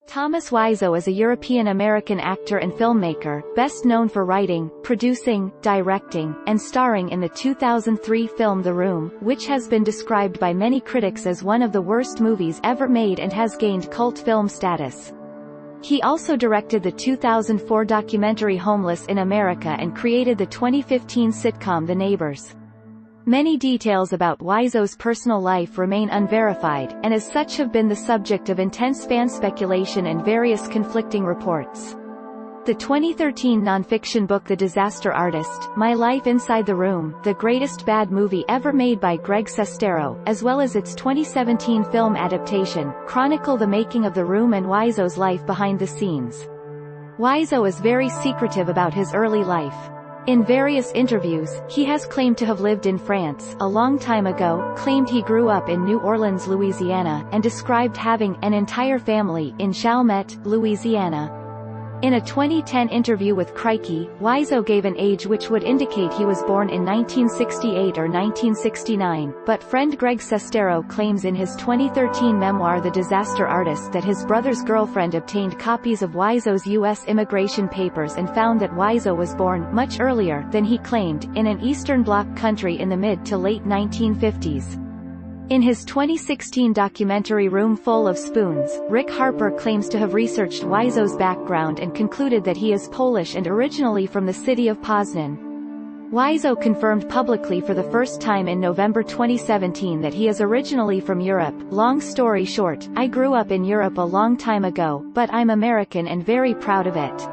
Thomas Wiseau is a European-American actor and filmmaker, best known for writing, producing, directing, and starring in the 2003 film The Room, which has been described by many critics as one of the worst movies ever made and has gained cult film status. He also directed the 2004 documentary Homeless in America and created the 2015 sitcom The Neighbors. Many details about Wiseau's personal life remain unverified, and as such have been the subject of intense fan speculation and various conflicting reports. The 2013 nonfiction book The Disaster Artist, My Life Inside the Room, the greatest bad movie ever made by Greg Sestero, as well as its 2017 film adaptation, chronicle the making of The Room and Wiseau's life behind the scenes. Wiseau is very secretive about his early life. In various interviews, he has claimed to have lived in France a long time ago, claimed he grew up in New Orleans, Louisiana, and described having an entire family in Chalmette, Louisiana. In a 2010 interview with Crikey, Wiseau gave an age which would indicate he was born in 1968 or 1969, but friend Greg Sestero claims in his 2013 memoir The Disaster Artist that his brother's girlfriend obtained copies of Wiseau's U.S. immigration papers and found that Wiseau was born much earlier than he claimed, in an Eastern Bloc country in the mid to late 1950s. In his 2016 documentary Room Full of Spoons, Rick Harper claims to have researched Wiseau's background and concluded that he is Polish and originally from the city of Poznan. Wiseau confirmed publicly for the first time in November 2017 that he is originally from Europe. Long story short, I grew up in Europe a long time ago, but I'm American and very proud of it.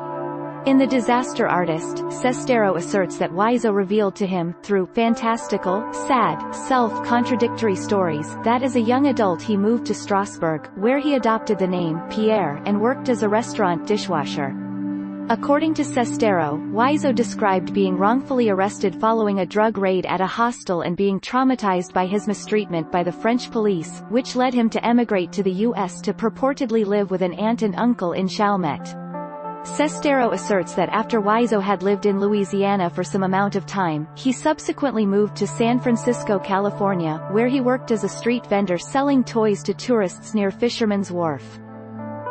In The Disaster Artist, Sestero asserts that Wiseau revealed to him, through fantastical, sad, self-contradictory stories, that as a young adult he moved to Strasbourg, where he adopted the name Pierre and worked as a restaurant dishwasher. According to Sestero, Wiseau described being wrongfully arrested following a drug raid at a hostel and being traumatized by his mistreatment by the French police, which led him to emigrate to the U.S. to purportedly live with an aunt and uncle in Chalmette. Sestero asserts that after Wiseau had lived in Louisiana for some amount of time, he subsequently moved to San Francisco, California, where he worked as a street vendor selling toys to tourists near Fisherman's Wharf.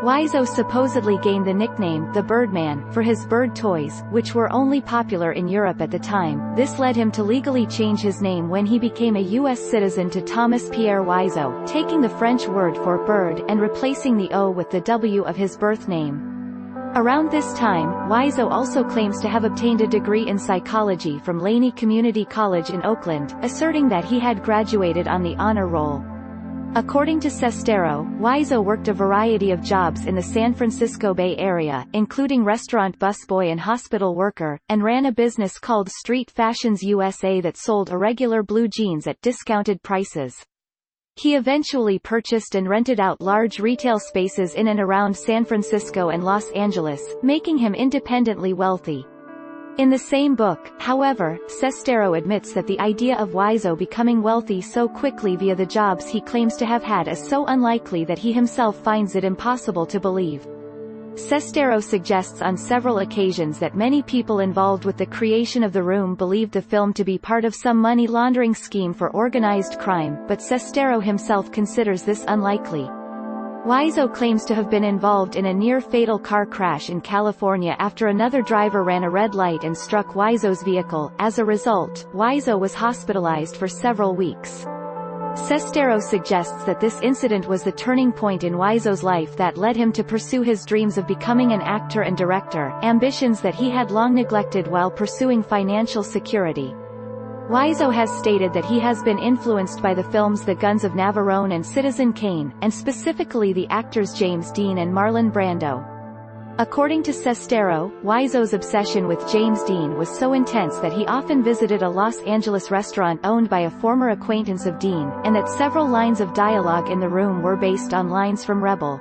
Wiseau supposedly gained the nickname The Birdman for his bird toys, which were only popular in Europe at the time. This led him to legally change his name when he became a U.S. citizen to Thomas Pierre Wiseau, taking the French word for bird and replacing the O with the W of his birth name. Around this time, Wiseau also claims to have obtained a degree in psychology from Laney Community College in Oakland, asserting that he had graduated on the honor roll. According to Sestero, Wiseau worked a variety of jobs in the San Francisco Bay Area, including restaurant busboy and hospital worker, and ran a business called Street Fashions USA that sold irregular blue jeans at discounted prices. He eventually purchased and rented out large retail spaces in and around San Francisco and Los Angeles, making him independently wealthy. In the same book, however, Sestero admits that the idea of Wiseau becoming wealthy so quickly via the jobs he claims to have had is so unlikely that he himself finds it impossible to believe. Sestero suggests on several occasions that many people involved with the creation of The Room believed the film to be part of some money laundering scheme for organized crime, but Sestero himself considers this unlikely. Wiseau claims to have been involved in a near-fatal car crash in California after another driver ran a red light and struck Wiseau's vehicle. As a result, Wiseau was hospitalized for several weeks. Sestero suggests that this incident was the turning point in Wiseau's life that led him to pursue his dreams of becoming an actor and director, ambitions that he had long neglected while pursuing financial security. Wiseau has stated that he has been influenced by the films The Guns of Navarone and Citizen Kane, and specifically the actors James Dean and Marlon Brando. According to Sestero, Wiseau's obsession with James Dean was so intense that he often visited a Los Angeles restaurant owned by a former acquaintance of Dean, and that several lines of dialogue in The Room were based on lines from Rebel.